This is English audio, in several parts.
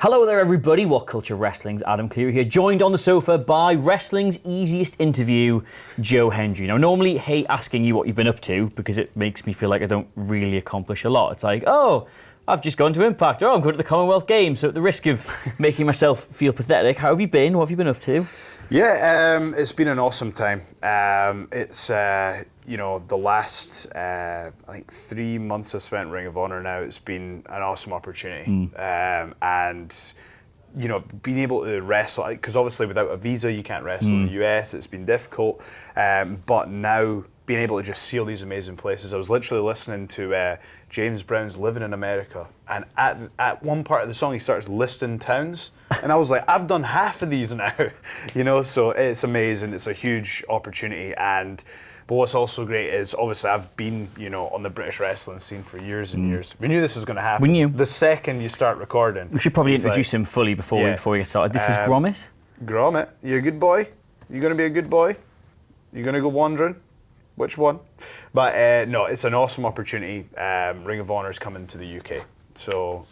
Hello there everybody, WhatCulture Wrestling's Adam Cleary here, joined on the sofa by wrestling's easiest interview, Joe Hendry. Now, I normally hate asking you what you've been up to because it makes me feel like I don't really accomplish a lot. It's like, oh, I've just gone to Impact, oh, I'm going to the Commonwealth Games, so at the risk of making myself feel pathetic, how have you been? What have you been up to? Yeah, it's been an awesome time. It's the last I think 3 months I've spent in Ring of Honor now. It's been an awesome opportunity, and being able to wrestle, because obviously without a visa you can't wrestle in the US. It's been difficult, but now being able to just see all these amazing places. I was literally listening to James Brown's Living in America, and at one part of the song he starts listing towns, and I was like, I've done half of these now, so it's amazing. It's a huge opportunity, but what's also great is obviously I've been, on the British wrestling scene for years and years. We knew this was going to happen. We knew. The second you start recording. We should probably introduce him fully before we get started. This is Gromit. Gromit, you a good boy? You going to be a good boy? You going to go wandering? Which one? But no, it's an awesome opportunity. Ring of Honor's coming to the UK. So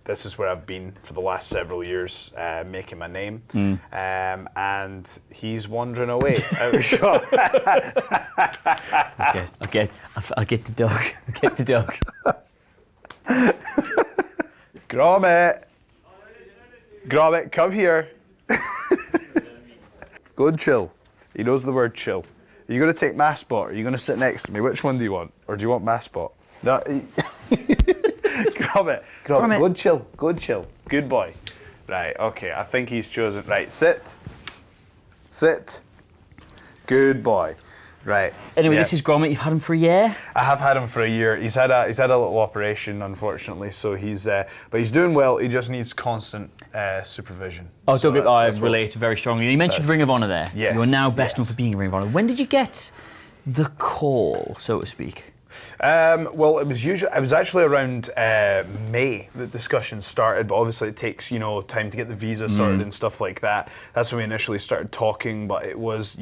this is where I've been for the last several years, making my name. And he's wandering away out of shot. Okay, I'll get the dog. I'll get the dog. Gromit! Gromit, come here. Go and chill. He knows the word chill. Are you going to take my spot, or are you going to sit next to me? Which one do you want? Or do you want my spot? No. Gromit, go and chill. Go and chill. Good boy. Right, okay, I think he's chosen. Right, sit. Sit. Good boy. Right. Anyway, This is Gromit. You've had him for a year? I have had him for a year. He's had a little operation, unfortunately, so but he's doing well. He just needs constant supervision. Oh, so I relate very strongly. You mentioned Ring of Honor there. Yes. You are now best known for being in Ring of Honor. When did you get the call, so to speak? Well, it was actually around May that discussions started, but obviously it takes time to get the visa sorted and stuff like that. That's when we initially started talking, but it was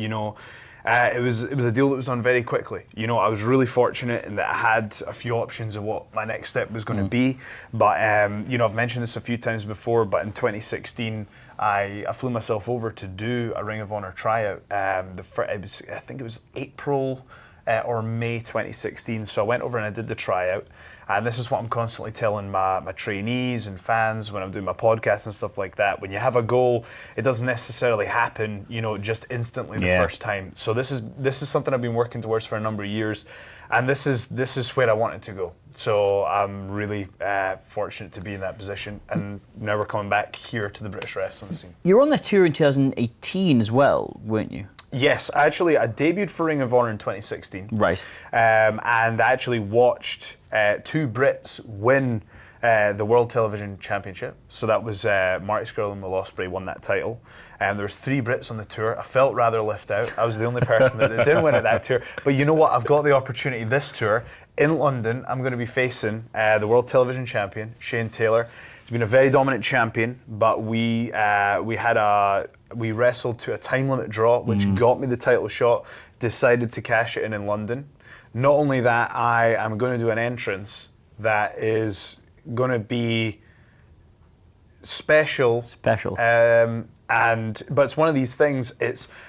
it was a deal that was done very quickly. I was really fortunate in that I had a few options of what my next step was going to be. But I've mentioned this a few times before. But in 2016, I flew myself over to do a Ring of Honor tryout. I think it was April or May 2016. So I went over and I did the tryout. And this is what I'm constantly telling my trainees and fans when I'm doing my podcast and stuff like that. When you have a goal, it doesn't necessarily happen, just instantly the first time. So this is something I've been working towards for a number of years, and this is where I wanted to go. So I'm really fortunate to be in that position, and now we're coming back here to the British wrestling scene. You were on that tour in 2018 as well, weren't you? Yes, actually, I debuted for Ring of Honor in 2016. Right. And I actually watched two Brits win the World Television Championship. So that was Marty Scurll and Will Ospreay won that title. And there was 3 Brits on the tour. I felt rather left out. I was the only person that didn't win at that tour. But you know what? I've got the opportunity this tour. In London, I'm going to be facing the World Television Champion, Shane Taylor. He's been a very dominant champion, but we wrestled to a time limit draw, which got me the title shot. Decided to cash it in London. Not only that, I am going to do an entrance that is going to be special. But it's one of these things.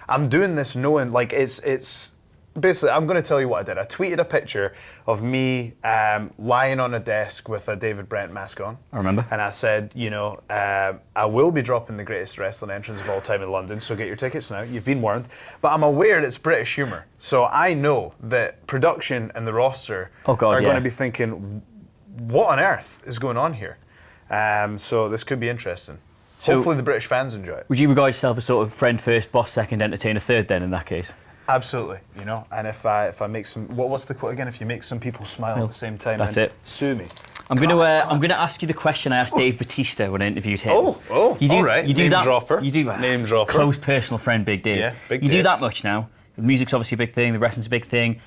I'm doing this knowing it's. Basically, I'm going to tell you what I did. I tweeted a picture of me lying on a desk with a David Brent mask on. I remember. And I said, I will be dropping the greatest wrestling entrance of all time in London, so get your tickets now. You've been warned. But I'm aware that it's British humour. So I know that production and the roster are going to be thinking, what on earth is going on here? So this could be interesting. So hopefully the British fans enjoy it. Would you regard yourself as sort of friend first, boss second, entertainer third then in that case? Absolutely, and if I make some, what's the quote again? If you make some people smile at the same time, that's then it. Sue me. I'm gonna ask you the question I asked Dave Bautista when I interviewed him. All right. You do Name that. dropper. You do that. Name dropper. Close personal friend, Big Dave. Yeah, Big You Dave. do that much now. The music's obviously a big thing. The wrestling's a big thing.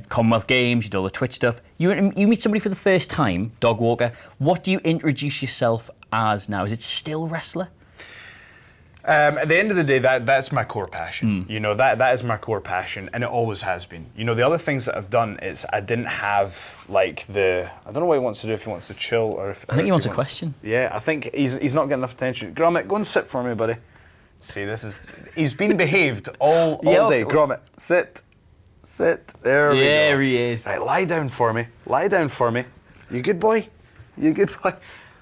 Commonwealth Games. You do all the Twitch stuff. You meet somebody for the first time, dog walker. What do you introduce yourself as now? Is it still wrestler? At the end of the day, that's my core passion. You know, that is my core passion, and it always has been. You know, the other things that I've done is I didn't have like I don't know what he wants to do, if he wants to chill or if I think he wants a question. Yeah, I think he's not getting enough attention. Gromit, go and sit for me, buddy. See, he's been behaved all day. Gromit, sit. There we go. There he is. Right, lie down for me. You good boy?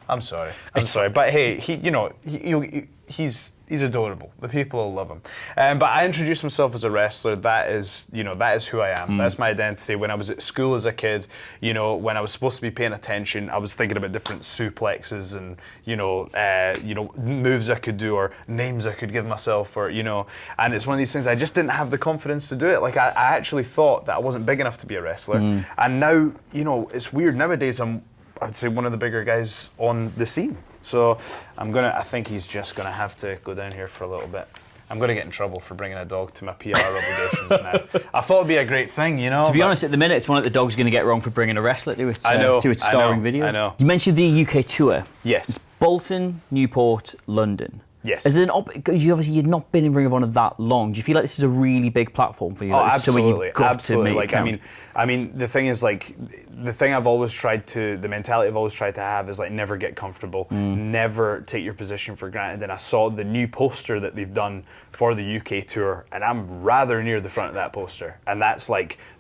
I'm sorry, but hey, he's adorable. The people will love him. But I introduced myself as a wrestler. That is who I am. That's my identity. When I was at school as a kid, when I was supposed to be paying attention, I was thinking about different suplexes and moves I could do or names I could give myself, or And it's one of these things I just didn't have the confidence to do it. Like I actually thought that I wasn't big enough to be a wrestler, and now it's weird. Nowadays I'd say one of the bigger guys on the scene. So I think he's just gonna have to go down here for a little bit. I'm gonna get in trouble for bringing a dog to my PR obligations now. I thought it'd be a great thing, To be honest, at the minute, it's one that the dog's gonna get wrong for bringing a wrestler to its starring video. I know. You mentioned the UK tour. Yes. It's Bolton, Newport, London. Yes. You've not been in Ring of Honor that long. Do you feel like this is a really big platform for you? Oh, absolutely. You've got absolutely. To make like, I mean, the thing is, like, the mentality I've always tried to have is like never get comfortable, never take your position for granted. And I saw the new poster that they've done for the UK tour, and I'm rather near the front of that poster, and that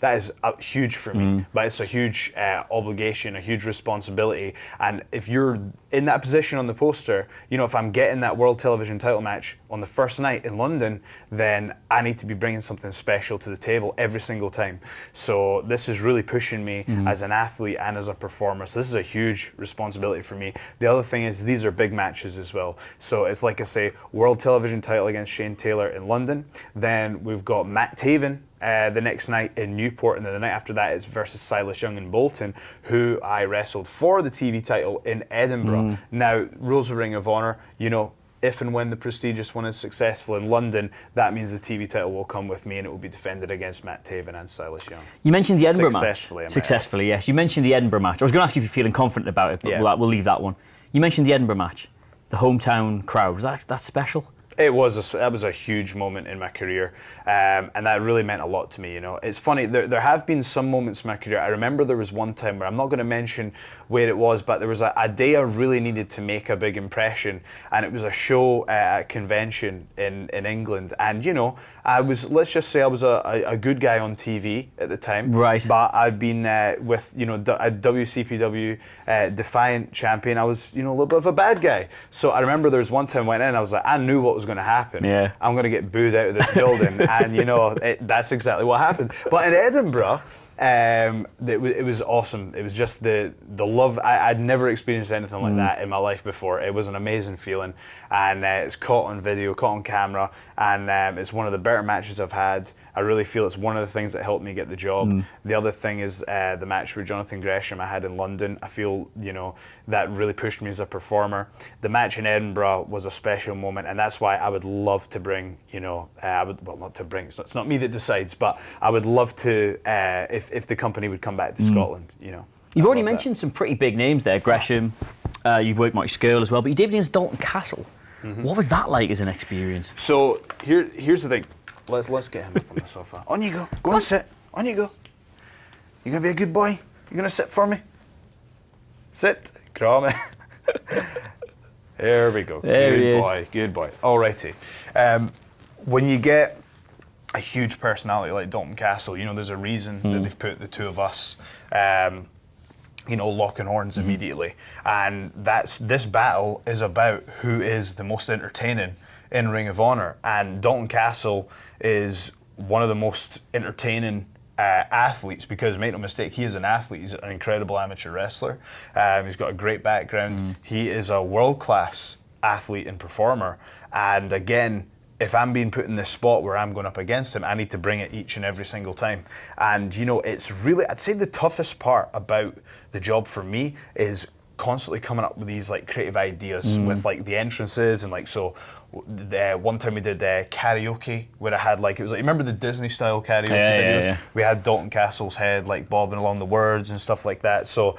is huge for me. But it's a huge obligation, a huge responsibility. And if you're in that position on the poster, if I'm getting that World Television title match on the first night in London, then I need to be bringing something special to the table every single time. So this is really pushing me as an athlete and as a performer. So this is a huge responsibility for me. The other thing is these are big matches as well. So it's like I say, World Television title against Shane Taylor in London. Then we've got Matt Taven the next night in Newport, and then the night after that is versus Silas Young in Bolton, who I wrestled for the TV title in Edinburgh. Now, rules of Ring of Honor, if and when the prestigious one is successful in London, that means the TV title will come with me and it will be defended against Matt Taven and Silas Young. You mentioned the Edinburgh match. Successfully, yes. You mentioned the Edinburgh match. I was going to ask you if you're feeling confident about it, but we'll leave that one. You mentioned the Edinburgh match. The hometown crowd. Was that special? That was a huge moment in my career, and that really meant a lot to me. It's funny. There have been some moments in my career. I remember there was one time where I'm not going to mention where it was, but there was a day I really needed to make a big impression, and it was a show at a convention in England. And let's just say I was a good guy on TV at the time, right? But I'd been with a WCPW Defiant champion. I was a little bit of a bad guy. So I remember there was one time I went in, I was like, I knew what was going to happen. Yeah. I'm going to get booed out of this building, and that's exactly what happened. But in Edinburgh, it was awesome. It was just the love. I'd never experienced anything like that in my life before. It was an amazing feeling, and it's caught on video, caught on camera, and it's one of the better matches I've had. I really feel it's one of the things that helped me get the job. The other thing is the match with Jonathan Gresham I had in London. I feel that really pushed me as a performer. The match in Edinburgh was a special moment, and that's why I would love to bring. Not to bring. It's not me that decides, but I would love to if the company would come back to Scotland. You've already mentioned some pretty big names there, Gresham. You've worked Mike Skirl as well, but you debuted against Dalton Castle. What was that like as an experience? So here's the thing. Let's get him up on the sofa. On you go. Go and sit. On you go. You gonna be a good boy? You gonna sit for me? Sit. Gromit. There we go. Good boy. Alrighty. When you get a huge personality like Dalton Castle, there's a reason that they've put the two of us, locking horns immediately. And this battle is about who is the most entertaining in Ring of Honor. And Dalton Castle is one of the most entertaining athletes, because make no mistake, he is an athlete. He's an incredible amateur wrestler. He's got a great background. He is a world-class athlete and performer. And again, if I'm being put in this spot where I'm going up against him, I need to bring it each and every single time. And it's really, I'd say the toughest part about the job for me is constantly coming up with these like creative ideas with like the entrances, and like, so one time we did karaoke where I had like, it was like, remember the Disney style karaoke videos? Yeah. We had Dalton Castle's head like bobbing along the words and stuff like that. So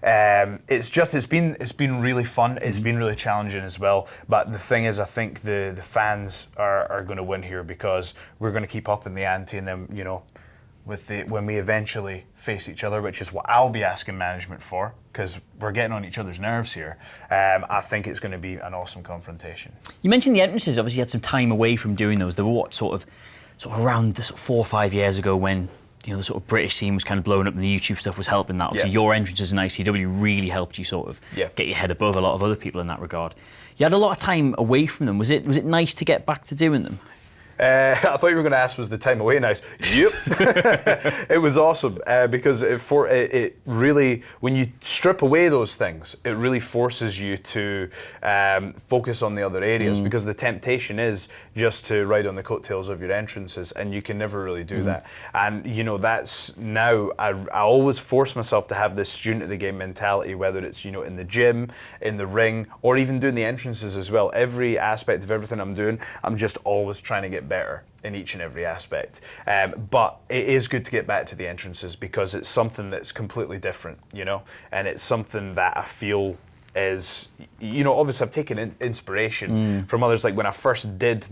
it's been really fun. It's been really challenging as well. But the thing is, I think the fans are going to win here because we're going to keep up in the ante, and then when we eventually face each other, which is what I'll be asking management for, because we're getting on each other's nerves here. I think it's going to be an awesome confrontation. You mentioned the entrances. Obviously, you had some time away from doing those. They were what sort of around 4 or 5 years ago when the sort of British scene was kind of blowing up and the YouTube stuff was helping that. Obviously, your entrances in ICW really helped you sort of get your head above a lot of other people in that regard. You had a lot of time away from them. Was it nice to get back to doing them? I thought you were going to ask, was the time away nice? Yep. It was awesome because it really, when you strip away those things, it really forces you to focus on the other areas because the temptation is just to ride on the coattails of your entrances, and you can never really do that. And that's now, I always force myself to have this student of the game mentality, whether it's in the gym, in the ring, or even doing the entrances as well. Every aspect of everything I'm doing, I'm just always trying to get better in each and every aspect. But it is good to get back to the entrances because it's something that's completely different, and it's something that I feel is, obviously I've taken inspiration from others. Like when I first did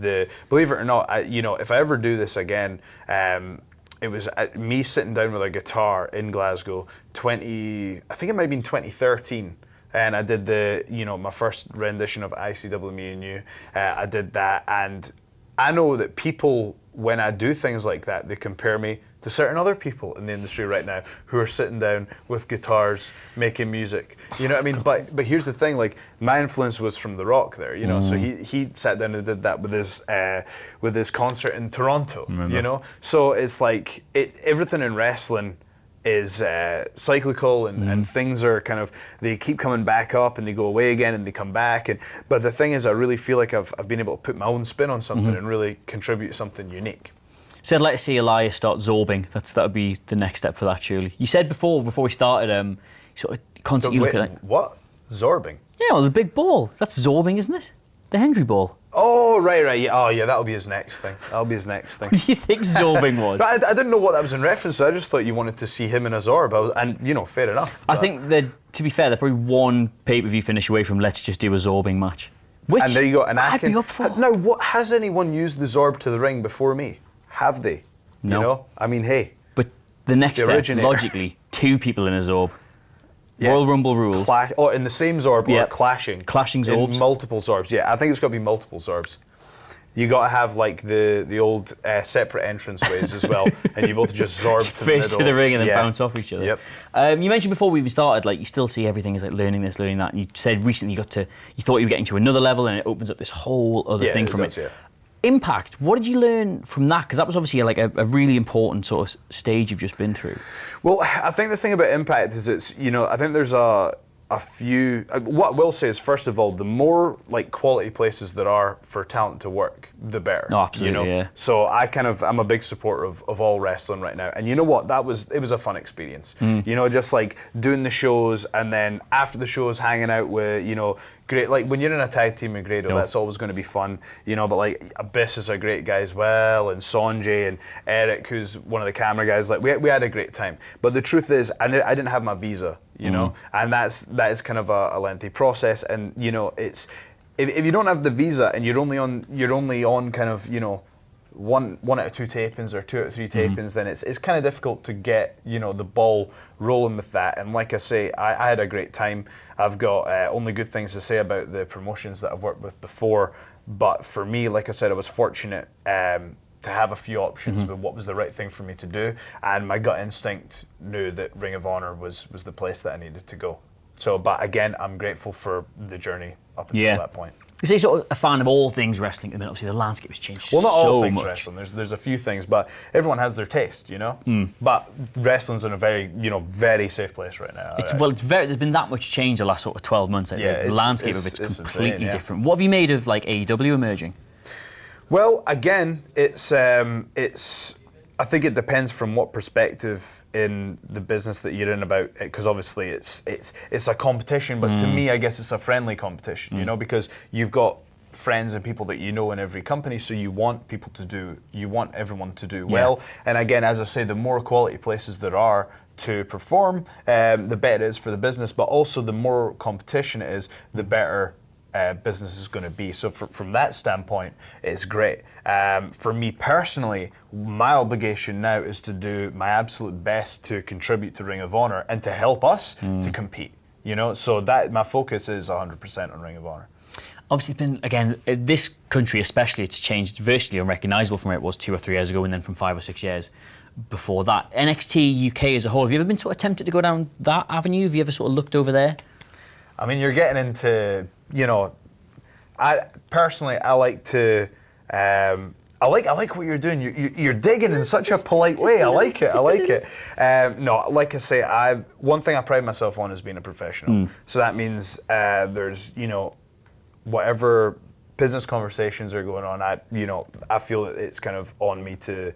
believe it or not, if I ever do this again, it was me sitting down with a guitar in Glasgow, I think it might have been 2013. And I did my first rendition of ICW Me and You. I did that, and I know that people, when I do things like that, they compare me to certain other people in the industry right now who are sitting down with guitars making music. You know what I mean? But here's the thing: like my influence was from The Rock there. So he sat down and did that with his concert in Toronto. Remember. So it's like everything in wrestling is cyclical, and things are they keep coming back up and they go away again and they come back. But the thing is, I really feel like I've been able to put my own spin on something and really contribute something unique. So I'd like to see Elias start zorbing. That would be the next step for that, surely. You said before we started, you sort of constantly look at it. What? Zorbing? Yeah, well, the big ball. That's zorbing, isn't it? The Hendry ball. Oh, right. Yeah. Oh, yeah, that'll be his next thing. What do you think zorbing was? But I didn't know what that was in reference to. I just thought you wanted to see him in a zorb. And, fair enough. I think that, to be fair, they're probably one pay-per-view finish away from let's just do a zorbing match. Which and there you go. And I'd be up for. Now, has anyone used the zorb to the ring before me? Have they? No. I mean, hey. But the next step, originator. logically, 2 people in a zorb. Yeah. Royal Rumble rules. In the same zorb or clashing. Clashing zorbs. In multiple zorbs. Yeah, I think it's got to be multiple zorbs. You got to have like the old separate entrance ways as well, and you both just zorb to the middle. To the ring and then bounce off each other. Yep. You mentioned before we even started, like you still see everything as like learning this, learning that, and you said recently you thought you were getting to another level, and it opens up this whole other thing from it. Yeah. Impact. What did you learn from that? Because that was obviously like a really important sort of stage you've just been through. Well, I think the thing about Impact is I think there's a few. What I will say is, first of all, the more like quality places there are for talent to work, the better. Oh, absolutely. Yeah. So I'm a big supporter of all wrestling right now, and you know what? It was a fun experience. Just like doing the shows, and then after the shows, hanging out with great, like when you're in a tag team with Grado, that's always going to be fun, But like Abyss is a great guy as well, and Sanjay and Eric, who's one of the camera guys. Like we had a great time. But the truth is, I didn't have my visa, and that is kind of a lengthy process. And it's if you don't have the visa and you're only on kind of one out of 2 tapings or 2 out of 3 tapings, then it's kind of difficult to get the ball rolling with that. And like I say, I had a great time. I've got only good things to say about the promotions that I've worked with before. But for me, like I said, I was fortunate to have a few options with what was the right thing for me to do, and my gut instinct knew that Ring of Honor was the place that I needed to go. So, but again, I'm grateful for the journey up until that point. You say sort of a fan of all things wrestling at the minute. Obviously, the landscape has changed so much. Well, not all things much. wrestling. There's a few things, but everyone has their taste, But wrestling's in a very, very safe place right now. There's been that much change the last sort of 12 months. The landscape of it's completely insane, different. What have you made of like AEW emerging? Well, again, it's. I think it depends from what perspective in the business that you're in about it, because obviously it's a competition, but to me, I guess it's a friendly competition, because you've got friends and people that in every company, so you want everyone to do well. And again, as I say, the more quality places there are, to perform, the better it is for the business, but also the more competition it is, the better business is going to be. So from that standpoint, it's great. For me personally, my obligation now is to do my absolute best to contribute to Ring of Honor and to help us to compete. You know, so that my focus is 100% on Ring of Honor. Obviously, it's been, again, this country especially, it's changed virtually unrecognisable from where it was 2 or 3 years ago, and then from 5 or 6 years before that. NXT UK as a whole, have you ever been sort of tempted to go down that avenue? Have you ever sort of looked over there? I mean, you're getting into, you know, I like to, I like what you're doing. You're digging in such a polite way. I like it. I like it. No, like I say, one thing I pride myself on is being a professional. So that means there's, you know, whatever business conversations are going on, I feel that it's kind of on me to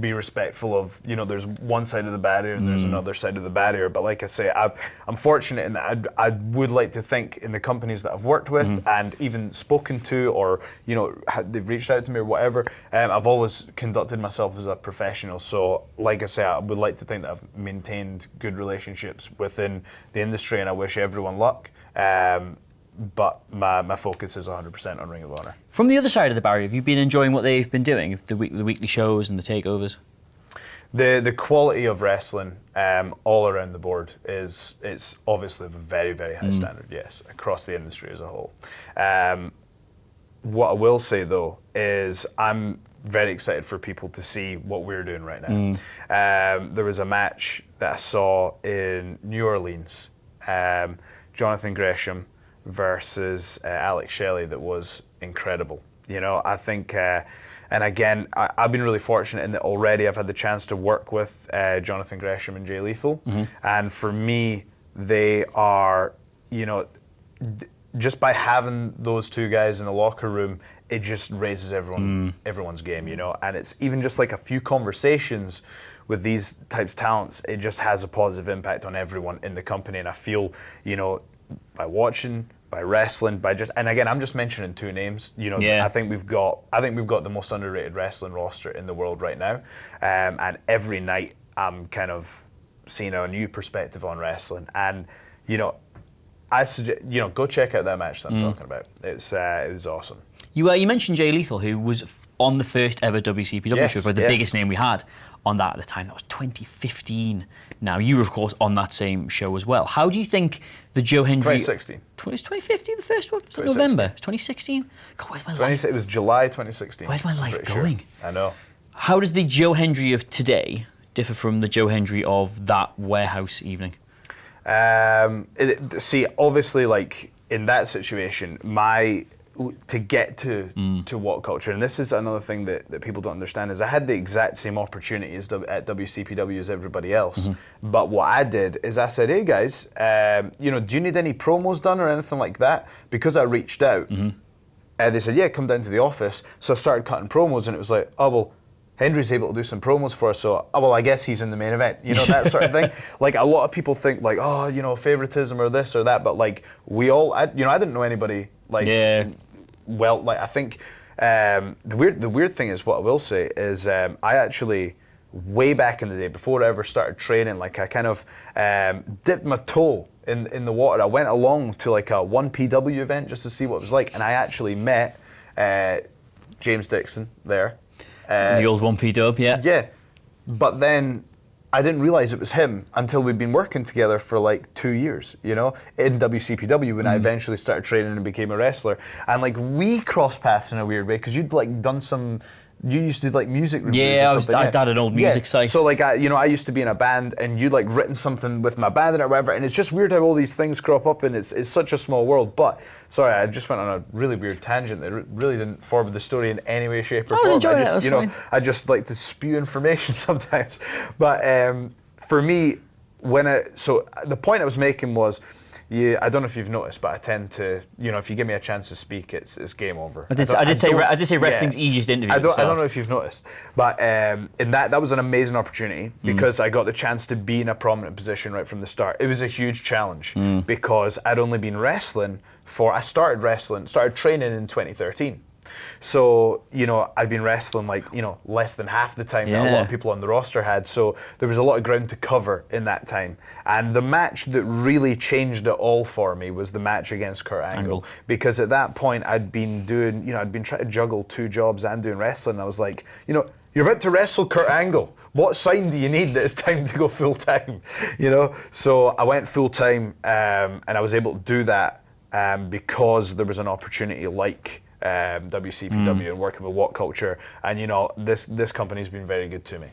be respectful of, you know, there's one side of the barrier and there's another side of the barrier. But like I say, I'm fortunate in that I would like to think in the companies that I've worked with and even spoken to, or, you know, they've reached out to me or whatever, I've always conducted myself as a professional. So like I say, I would like to think that I've maintained good relationships within the industry, and I wish everyone luck. But my focus is 100% on Ring of Honor. From the other side of the barrier, have you been enjoying what they've been doing, the weekly shows and the takeovers? The quality of wrestling all around the board it's obviously of a very, very high standard, yes, across the industry as a whole. What I will say though is I'm very excited for people to see what we're doing right now. There was a match that I saw in New Orleans, Jonathan Gresham versus Alex Shelley, that was incredible. You know, I think, and again, I've been really fortunate in that already I've had the chance to work with Jonathan Gresham and Jay Lethal, and for me, they are, you know, just by having those two guys in the locker room, it just raises everyone's game, you know, and it's even just like a few conversations with these types of talents, it just has a positive impact on everyone in the company, and I feel, you know, by watching, by wrestling, by just, and again, I'm just mentioning two names. You know, I think we've got the most underrated wrestling roster in the world right now, and every night I'm kind of seeing a new perspective on wrestling. And you know, I suggest, you know, go check out that match that I'm talking about. It was awesome. You mentioned Jay Lethal, who was on the first ever WCPW show, but the biggest name we had on that at the time. That was 2015. Now, you were, of course, on that same show as well. How do you think the Joe Hendry... 2016. Was 2015 the first one? Was it November? 2016? God, where's my life? It was July 2016. Where's my life going? Sure. I know. How does the Joe Hendry of today differ from the Joe Hendry of that warehouse evening? See, obviously, like, in that situation, to get to WhatCulture, and this is another thing that people don't understand, is I had the exact same opportunity at WCPW as everybody else. But what I did is I said, hey guys, you know, do you need any promos done or anything like that? Because I reached out, they said, yeah, come down to the office. So I started cutting promos, and it was like, oh, well, Hendry's able to do some promos for us, so, oh, well, I guess he's in the main event, you know, that sort of thing. Like, a lot of people think, like, oh, you know, favoritism or this or that, but, like, I didn't know anybody, like, well, like, I think the weird thing is, what I will say is, I actually, way back in the day, before I ever started training, like, I kind of dipped my toe in the water. I went along to like a 1PW event just to see what it was like, and I actually met James Dixon there. The old 1P dub, yeah. Yeah, but then I didn't realize it was him until we'd been working together for like 2 years, you know, in WCPW when I eventually started training and became a wrestler. And like we crossed paths in a weird way because you'd like done some, you used to do like music reviews. Yeah, I had an old music site. So like, I used to be in a band and you'd like written something with my band or whatever, and it's just weird how all these things crop up, and it's such a small world. But sorry, I just went on a really weird tangent that really didn't forward the story in any way, shape, or form. I just like to spew information sometimes. But for me, the point I was making was, yeah, I don't know if you've noticed, but I tend to, you know, if you give me a chance to speak, it's game over. I did say wrestling's easiest interview. I don't know if you've noticed, but in that was an amazing opportunity because I got the chance to be in a prominent position right from the start. It was a huge challenge because I'd only been wrestling I started training in 2013. So, I'd been wrestling less than half the time that a lot of people on the roster had. So there was a lot of ground to cover in that time. And the match that really changed it all for me was the match against Kurt Angle. Because at that point I'd been trying to juggle 2 jobs and doing wrestling. And I was like, you're about to wrestle Kurt Angle. What sign do you need that it's time to go full time? So I went full time, and I was able to do that because there was an opportunity like WCPW and working with WhatCulture, and this company's been very good to me.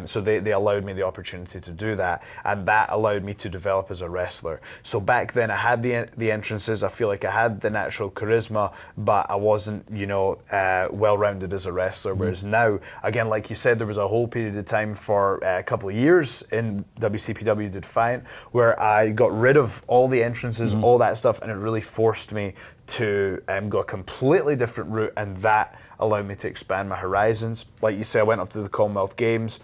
So they allowed me the opportunity to do that, and that allowed me to develop as a wrestler. So back then I had the entrances. I feel like I had the natural charisma, but I wasn't well-rounded as a wrestler. Whereas now, again, like you said, there was a whole period of time for a couple of years in WCPW Defiant where I got rid of all the entrances, all that stuff, and it really forced me to go a completely different route, and that allowed me to expand my horizons. Like you say, I went off to the Commonwealth Games,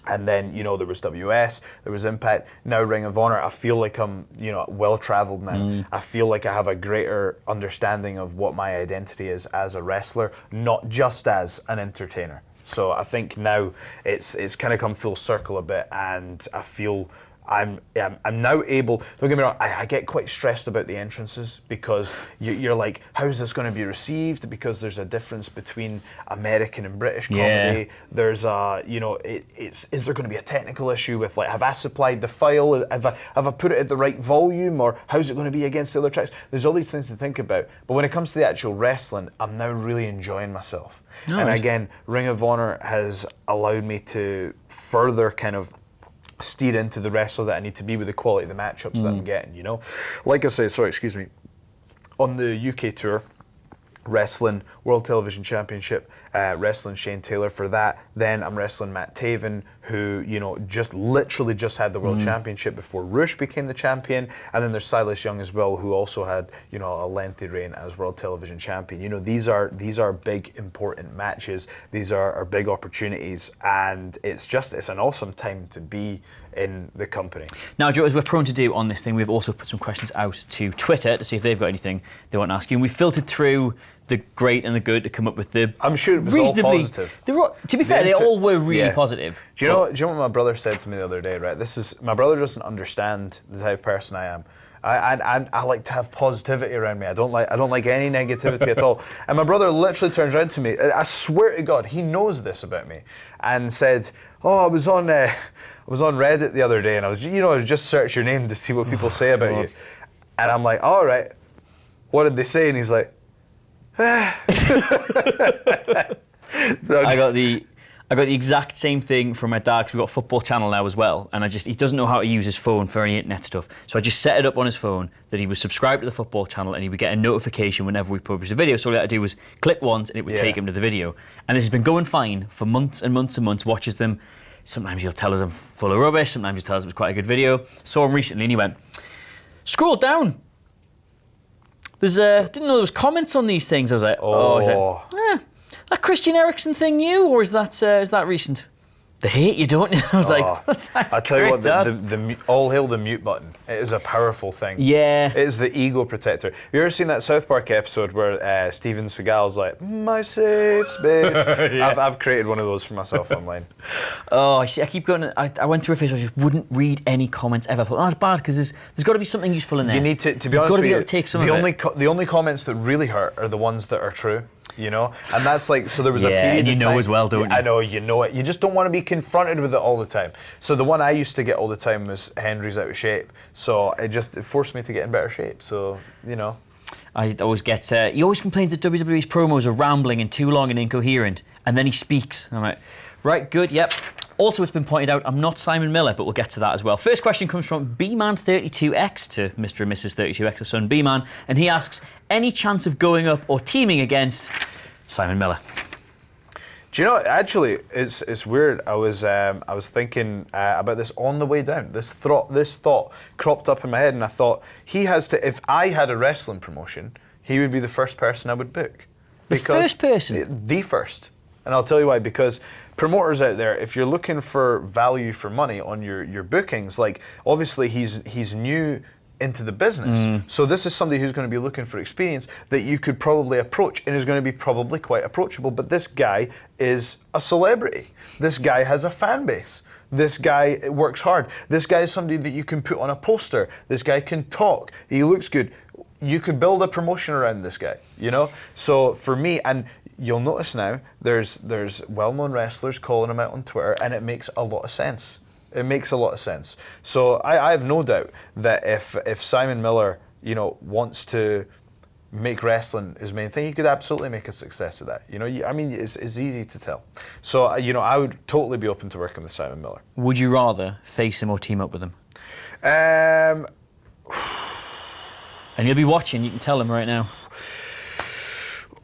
and then there was WS, there was Impact, now Ring of Honor. I feel like I'm well-traveled now. I feel like I have a greater understanding of what my identity is as a wrestler, not just as an entertainer. So I think now it's kind of come full circle a bit, and I feel I'm now able. Don't get me wrong. I get quite stressed about the entrances because you're like, how is this going to be received? Because there's a difference between American and British comedy. There's is there going to be a technical issue with have I supplied the file? Have I put it at the right volume, or how's it going to be against the other tracks? There's all these things to think about. But when it comes to the actual wrestling, I'm now really enjoying myself. And again, Ring of Honor has allowed me to further kind of steer into the wrestler that I need to be with the quality of the matchups that I'm getting, Like I say, on the UK tour, wrestling World Television Championship, wrestling Shane Taylor for that. Then I'm wrestling Matt Taven, who literally just had the World Championship before ROH became the champion. And then there's Silas Young as well, who also had a lengthy reign as World Television Champion. These are big important matches. These are big opportunities, and it's an awesome time to be in the company. Now, Joe, as we're prone to do on this thing, we've also put some questions out to Twitter to see if they've got anything they want to ask you. And we filtered through the great and the good to come up with the. I'm sure it was all positive. To be fair, they all were really positive. Do you know what my brother said to me the other day? Right, my brother doesn't understand the type of person I am. I like to have positivity around me. I don't like any negativity at all. And my brother literally turns around to me. I swear to God, he knows this about me, and said, "Oh, I was on Reddit the other day, and I was just search your name to see what people say about you." And I'm like, "All right, what did they say?" And he's like, I got the exact same thing from my dad, because we've got a football channel now as well, and he doesn't know how to use his phone for any internet stuff. So I just set it up on his phone that he was subscribed to the football channel, and he would get a notification whenever we publish a video. So all he had to do was click once, and it would take him to the video. And this has been going fine for months and months and months. Watches them. Sometimes he'll tell us I'm full of rubbish. Sometimes he'll tell us it was quite a good video. Saw him recently, and he went, "Scroll down. Didn't know there was comments on these things." I was like, that Christian Eriksen thing new, or is that recent? They hate you, don't you? I was like, I tell you what, the all hail the mute button. It is a powerful thing. Yeah. It is the ego protector. Have you ever seen that South Park episode where Steven Seagal's like, "My safe space"? I've created one of those for myself online. Oh, I see. I keep going. I went through a phase where I just wouldn't read any comments ever. I thought, that's bad, because there's got to be something useful in there. You need to be honest with you. Got to be able to take some of it. The only comments that really hurt are the ones that are true. And that's like, so there was a period and of time, as well, don't you? I know, you know it. You just don't want to be confronted with it all the time. So the one I used to get all the time was Hendry's out of shape. So it forced me to get in better shape. So, I always get, he always complains that WWE's promos are rambling and too long and incoherent. And then he speaks. I'm like, right, good, yep. Also, it's been pointed out, I'm not Simon Miller, but we'll get to that as well. First question comes from B-Man32X to Mr. and Mrs. 32X's son, B-Man. And he asks, any chance of going up or teaming against Simon Miller? Do you know, actually, it's weird. I was thinking about this on the way down. This thought cropped up in my head, and I thought, if I had a wrestling promotion, he would be the first person I would book. The first person? The first. And I'll tell you why, because promoters out there, if you're looking for value for money on your bookings, like, obviously he's new into the business. So this is somebody who's going to be looking for experience that you could probably approach and is going to be probably quite approachable. But this guy is a celebrity. This guy has a fan base. This guy works hard. This guy is somebody that you can put on a poster. This guy can talk. He looks good. You could build a promotion around this guy, you know? So for me, and you'll notice now, there's well-known wrestlers calling him out on Twitter, and it makes a lot of sense. It makes a lot of sense. So I have no doubt that if Simon Miller, you know, wants to make wrestling his main thing, he could absolutely make a success of that. You know, I mean, it's easy to tell. So, you know, I would totally be open to working with Simon Miller. Would you rather face him or team up with him? And he'll be watching, you can tell him right now.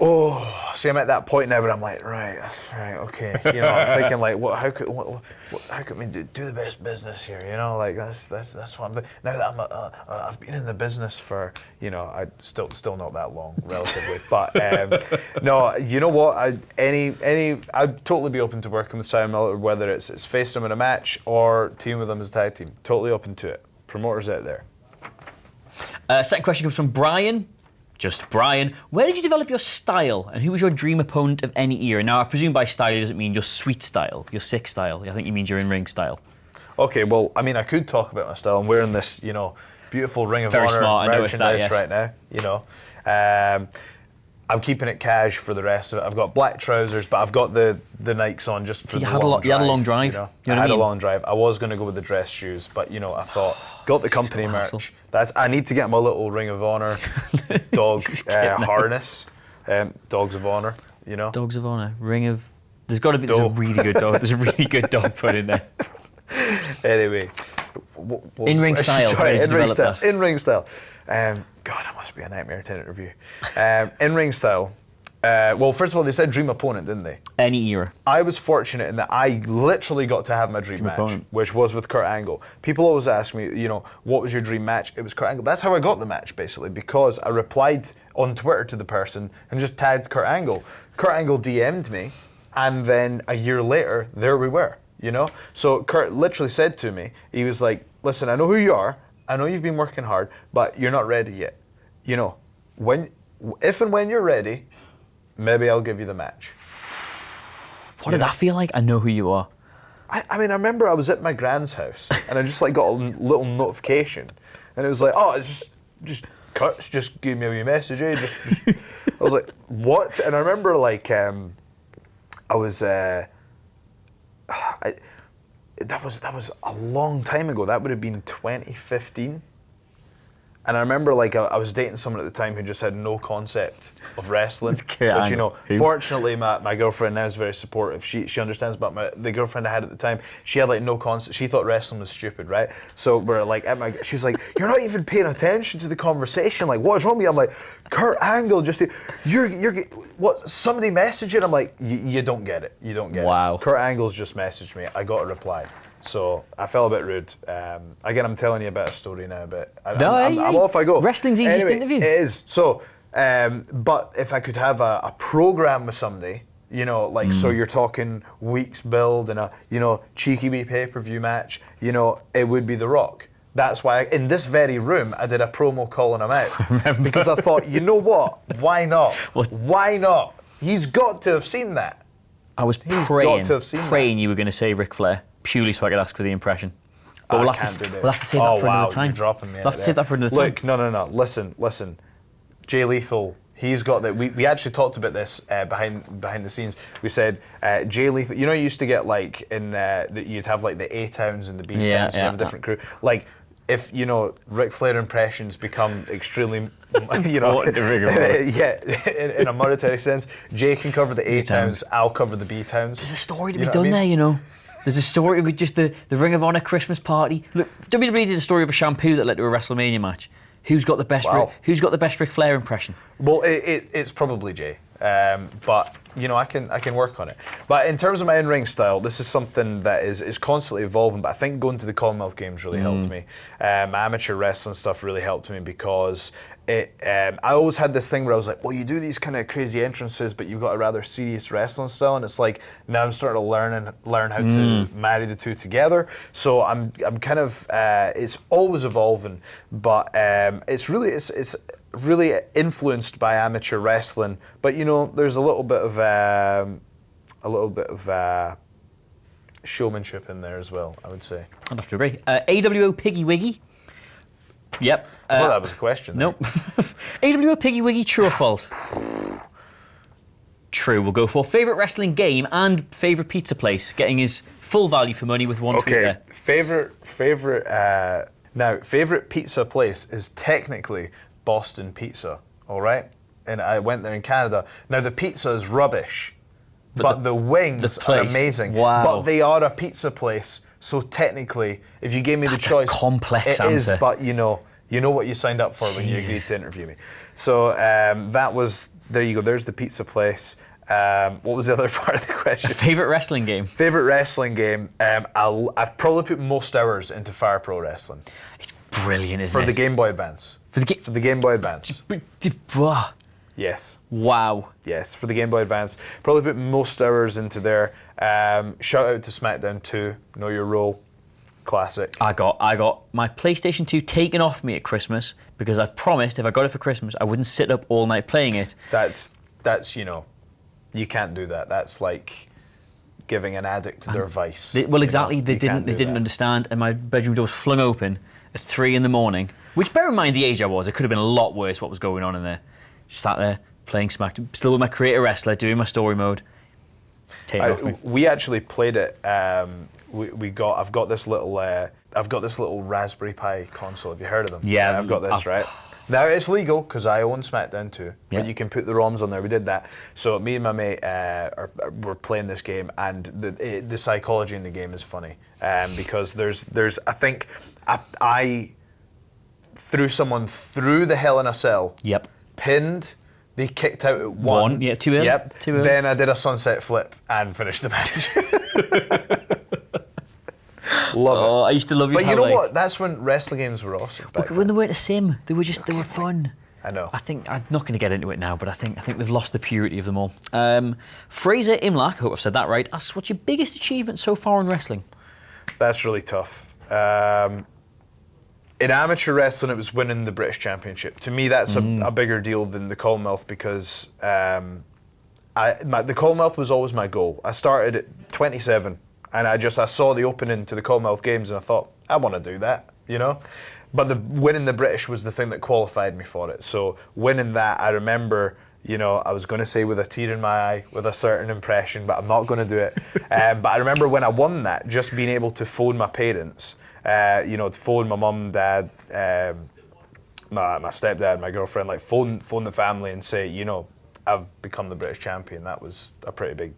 Oh, see, I'm at that point now, but I'm like, right, okay. You know, I'm thinking like, how could we do the best business here? You know, like that's what I'm. Now that I've been in the business for, you know, I still not that long, relatively, but no, you know what? I'd totally be open to working with Simon Miller, whether it's facing him in a match or teaming with him as a tag team. Totally open to it. Promoters out there. Second question comes from Brian. Just Brian. Where did you develop your style, and who was your dream opponent of any era? Now, I presume by style doesn't mean your sweet style, your sick style. I think he means your in-ring style. Okay, well, I mean, I could talk about my style. I'm wearing this, you know, beautiful Ring of Honor merchandise right now. You know, I'm keeping it cash for the rest of it. I've got black trousers, but I've got the Nikes on just for the long drive. You had a long drive. You know? I had a long drive. I was going to go with the dress shoes, but you know, I thought got the company merch. I need to get my little Ring of Honor dog harness. Dogs of Honor. You know. Dogs of Honor. There's got to be. There's a really good dog. There's a really good dog put in there. Anyway. In-ring style. Sorry, in-ring style. God, that must be a nightmare to interview. In-ring style. Well, first of all, they said dream opponent, didn't they? Any era. I was fortunate in that I literally got to have my dream match, opponent, which was with Kurt Angle. People always ask me, you know, what was your dream match? It was Kurt Angle. That's how I got the match, basically, because I replied on Twitter to the person and just tagged Kurt Angle. Kurt Angle DM'd me, and then a year later, there we were, you know? So Kurt literally said to me, he was like, listen, I know who you are. I know you've been working hard, but you're not ready yet. You know, if and when you're ready, maybe I'll give you the match. What did that feel like? I know who you are. I mean, I remember I was at my grand's house and I just like got a little notification, and it was like, oh, it's just Kurt's just gave me a wee message. Eh? I was like, what? And I remember like I was. That was a long time ago. That would have been 2015. And I remember like I was dating someone at the time who just had no concept of wrestling. But you know, fortunately my girlfriend now is very supportive. She understands about the girlfriend I had at the time. She had like no concept. She thought wrestling was stupid, right? So we're like she's like, you're not even paying attention to the conversation. Like, what is wrong with you? I'm like, Kurt Angle you're what? Somebody messaged it. I'm like, you don't get it. You don't get it. Wow. Kurt Angle's just messaged me. I got a reply. So I felt a bit rude. Again, I'm telling you about a story now, but I'm off I go. Wrestling's easiest interview. It is. So, but if I could have a program with somebody, you know, like, so you're talking weeks build and a, you know, cheeky wee pay-per-view match, you know, it would be The Rock. That's why in this very room I did a promo calling him out. Because I thought, you know what? Why not? Why not? He's got to have seen that. I was praying you were going to say Ric Flair. Purely so I could ask for the impression. But we'll have to save that for another time. You're dropping me. We'll have to save that for another time. Look, no. Listen. Jay Lethal, he's got that. We actually talked about this behind the scenes. We said Jay Lethal. You know, you used to get like in you'd have like the A towns and the B towns and have a different crew. Like if you know Ric Flair impressions become extremely, you know, in a monetary sense, Jay can cover the A towns. I'll cover the B towns. There's a story to be done there, you know. There's a story with just the Ring of Honor Christmas party. Look, WWE did a story of a shampoo that led to a WrestleMania match. Who's got the best? Who's got the best Ric Flair impression? Well, it's probably Jay. But I can work on it. But in terms of my in-ring style, this is something that is constantly evolving. But I think going to the Commonwealth Games really helped me. My amateur wrestling stuff really helped me because I always had this thing where I was like, well, you do these kind of crazy entrances, but you've got a rather serious wrestling style, and it's like now I'm starting to learn how to marry the two together. So I'm kind of it's always evolving, but it's really influenced by amateur wrestling, but there's a little bit of showmanship in there as well, I would say. I'd have to agree. AWO Piggy Wiggy. Yep. I thought that was a question. Nope. AWO Piggy Wiggy, true or false? True, we'll go for favourite wrestling game and favourite pizza place, getting his full value for money with one tweet there. Favourite pizza place is technically Boston Pizza, all right? And I went there in Canada. Now, the pizza is rubbish, but the wings are amazing. Wow. But they are a pizza place, so technically, if you gave me the choice, a complex it answer. is, but you know what you signed up for when you agreed to interview me. So there you go, there's the pizza place. What was the other part of the question? Favourite wrestling game? Favourite wrestling game? I've probably put most hours into Fire Pro Wrestling. It's brilliant, isn't For it? the Game Boy Advance. For the Game Boy Advance. Yes. Wow. Yes, for the Game Boy Advance. Probably put most hours into there. Shout out to SmackDown 2. Know Your Role. Classic. I got my PlayStation 2 taken off me at Christmas because I promised if I got it for Christmas I wouldn't sit up all night playing it. That's you can't do that. That's like giving an addict their vice. They didn't understand, and my bedroom door was flung open at 3 a.m. Which, bear in mind the age I was, it could have been a lot worse what was going on in there. Just sat there playing SmackDown, still with my creator wrestler, doing my story mode. Take it off me. We actually played it. I've got this little Raspberry Pi console. Have you heard of them? Yeah, I've got this, right? Now it's legal because I own SmackDown 2, but you can put the ROMs on there. We did that. So me and my mate were playing this game, and the psychology in the game is funny because there's I think I threw someone through the Hell in a Cell. Yep. Pinned. They kicked out at 1. Yeah, 2 early. Yep. 2 early. Then I did a sunset flip and finished the match. Love it. Oh, I used to love you. But you know what? That's when wrestling games were awesome. When they weren't a sim, they were fun. I know. I think I'm not going to get into it now, but I think they've lost the purity of them all. Fraser Imlach, I hope I've said that right, asks, "What's your biggest achievement so far in wrestling?" That's really tough. In amateur wrestling, it was winning the British Championship. To me, that's a bigger deal than the Commonwealth because the Commonwealth was always my goal. I started at 27. And I saw the opening to the Commonwealth Games and I thought, I want to do that, But winning the British was the thing that qualified me for it. So winning that, I remember, I was going to say with a tear in my eye, with a certain impression, but I'm not going to do it. But I remember when I won that, just being able to phone my parents, to phone my mum, dad, my stepdad, my girlfriend, like phone the family and say, I've become the British champion. That was a pretty big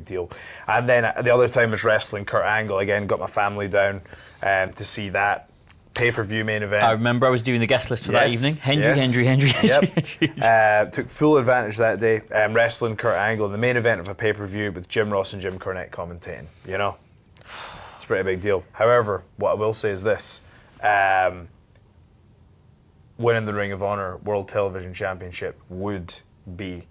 deal. And then the other time was wrestling Kurt Angle. Again, got my family down to see that pay-per-view main event. I remember I was doing the guest list for that evening. Hendry. Yep. Took full advantage that day. Wrestling Kurt Angle in the main event of a pay-per-view with Jim Ross and Jim Cornette commentating. It's a pretty big deal. However, what I will say is this. Winning the Ring of Honor World Television Championship would be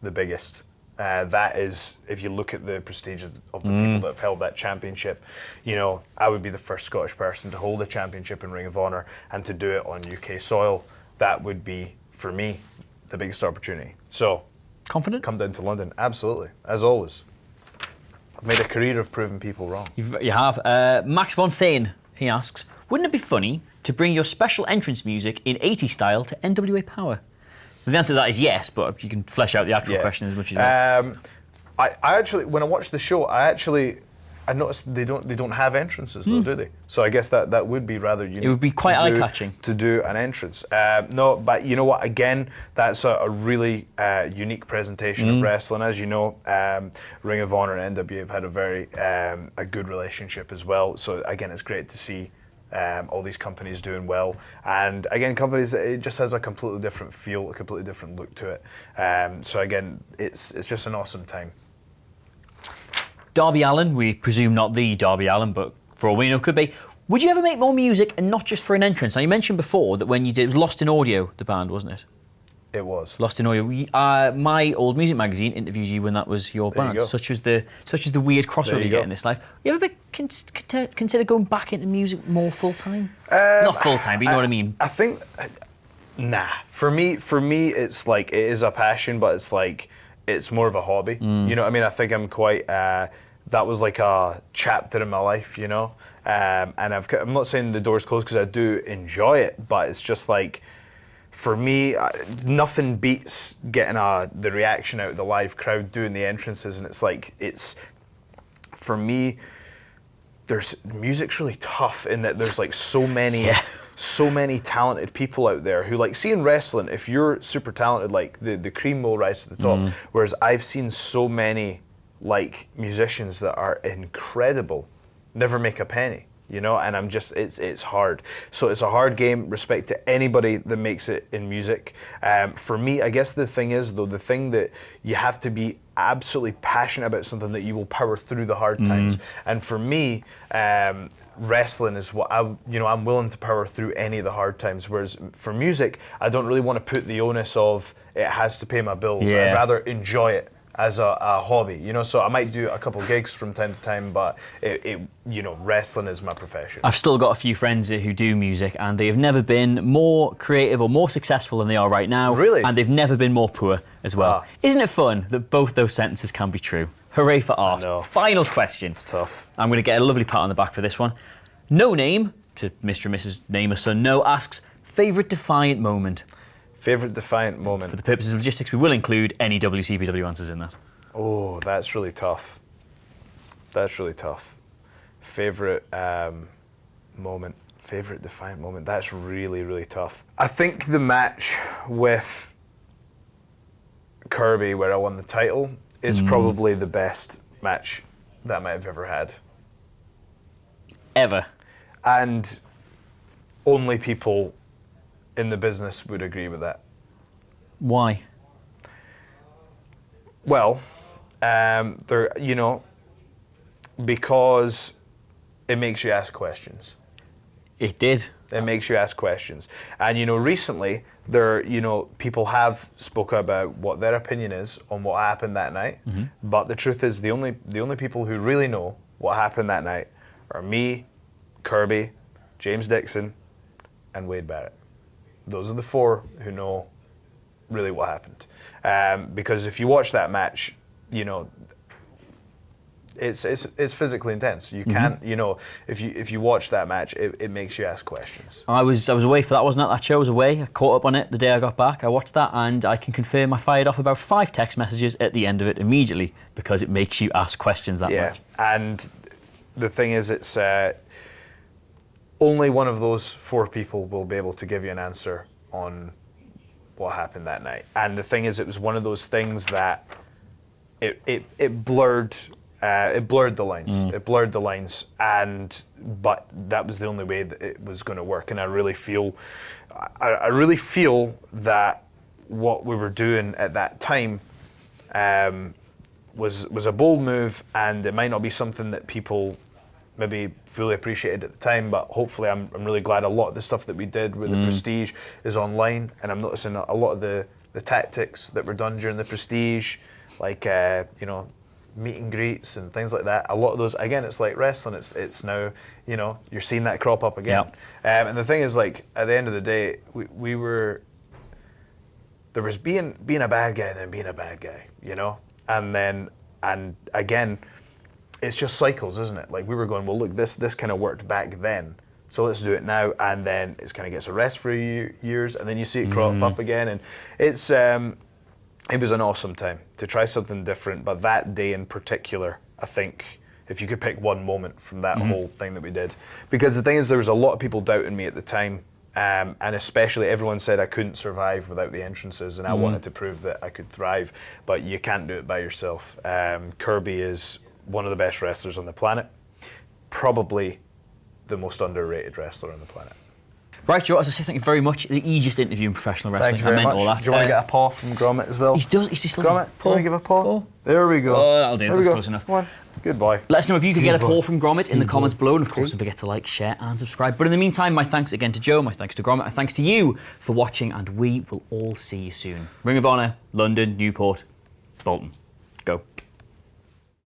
the biggest. That is, if you look at the prestige of the people that have held that championship, I would be the first Scottish person to hold a championship in Ring of Honor and to do it on UK soil. That would be, for me, the biggest opportunity. So, confident? Come down to London, absolutely, as always. I've made a career of proving people wrong. You have. Max von Thane, he asks, wouldn't it be funny to bring your special entrance music in 80s style to NWA Power? The answer to that is yes, but you can flesh out the actual question as much as you want. I actually, when I watched the show, I noticed they don't have entrances though, do they? So I guess that would be rather unique. It would be quite eye-catching to do an entrance. No, but you know what? Again, that's a really unique presentation of wrestling. As you know, Ring of Honor and NWA have had a very a good relationship as well. So again, it's great to see all these companies doing well, and again, companies that it just has a completely different feel, a completely different look to it. So again, it's just an awesome time. Darby Allin, we presume not the Darby Allin, but for all we know, could be. Would you ever make more music and not just for an entrance? Now, you mentioned before that when you did, it was Lost in Audio, the band, wasn't it? It was. Lost in Audio. My old music magazine interviewed you when that was your There you band. go. Such as the weird crossover you get in this life. You ever consider going back into music more full time? Not full time, but you know what I mean. I think, nah. For me, it's like it is a passion, but it's like it's more of a hobby. You know what I mean? I think I'm quite. That was like a chapter in my life, you know. And I'm not saying the door's closed because I do enjoy it, but it's just like. For me, nothing beats getting the reaction out of the live crowd doing the entrances, and it's for me. Music's really tough in that there's like so many talented people out there who like seeing wrestling. If you're super talented, like the cream will rise to the top. Whereas I've seen so many like musicians that are incredible, never make a penny. You know, and I'm just, it's hard. So it's a hard game, respect to anybody that makes it in music. For me, I guess the thing is, though, the thing that you have to be absolutely passionate about something that you will power through the hard times. And for me, wrestling is what I'm willing to power through any of the hard times. Whereas for music, I don't really want to put the onus of it has to pay my bills. Yeah. I'd rather enjoy it as a hobby, you know, so I might do a couple gigs from time to time, but wrestling is my profession. I've still got a few friends who do music, and they have never been more creative or more successful than they are right now. Really? And they've never been more poor as well. Isn't it fun that both those sentences can be true? Hooray for art. I know. Final question. It's tough. I'm going to get a lovely pat on the back for this one. No Name, to Mr. and Mrs. Name a Son No, asks, favourite Defiant moment? Favourite Defiant moment? For the purposes of logistics, we will include any WCPW answers in that. Oh, that's really tough. That's really tough. Favourite moment? Favourite Defiant moment? That's really, really tough. I think the match with Kirby, where I won the title, is probably the best match that I might have ever had. Ever? And only people in the business would agree with that. Why? Well, because it makes you ask questions. It did. It makes you ask questions. And, recently, people have spoken about what their opinion is on what happened that night. But the truth is, the only people who really know what happened that night are me, Kirby, James Dixon, and Wade Barrett. Those are the four who know really what happened. Because if you watch that match, it's physically intense. You can't, if you watch that match, it makes you ask questions. I was away for that, wasn't I? That show was away. I caught up on it the day I got back. I watched that, and I can confirm I fired off about 5 text messages at the end of it immediately because it makes you ask questions that much. And the thing is, it's only one of those 4 people will be able to give you an answer on what happened that night. And the thing is, it was one of those things that it blurred the lines. It blurred the lines, but that was the only way that it was going to work. And I really feel that what we were doing at that time was a bold move, and it might not be something that people maybe fully appreciated at the time, but hopefully I'm really glad a lot of the stuff that we did with the Prestige is online, and I'm noticing a lot of the tactics that were done during the Prestige, like meet and greets and things like that. A lot of those, again, it's like wrestling. It's now, you're seeing that crop up again. Yep. And the thing is, like, at the end of the day, we were, there was being a bad guy and then being a bad guy, and again, it's just cycles, isn't it? Like, we were going, well, look, this kind of worked back then, so let's do it now, and then it kind of gets a rest for years, and then you see it crop up again, and it's it was an awesome time to try something different. But that day in particular, I think, if you could pick one moment from that whole thing that we did, because the thing is, there was a lot of people doubting me at the time, and especially everyone said I couldn't survive without the entrances, and I wanted to prove that I could thrive, but you can't do it by yourself. Kirby is one of the best wrestlers on the planet, probably the most underrated wrestler on the planet. Right, Joe, as I say, thank you very much. The easiest interview in professional wrestling. Thank you very I meant much. all that. Do you want to get a paw from Gromit as well? He's just Gromit, you want to give a paw? There we go. Oh, that'll do. There That's we go. close enough. Come on. Good boy. Let us know if you could get a boy. paw from Gromit in the Good comments boy. below. And of course, Okay. don't forget to like, share, and subscribe. But in the meantime, my thanks again to Joe, my thanks to Gromit, my thanks to you for watching, and we will all see you soon. Ring of Honor, London, Newport, Bolton. Go.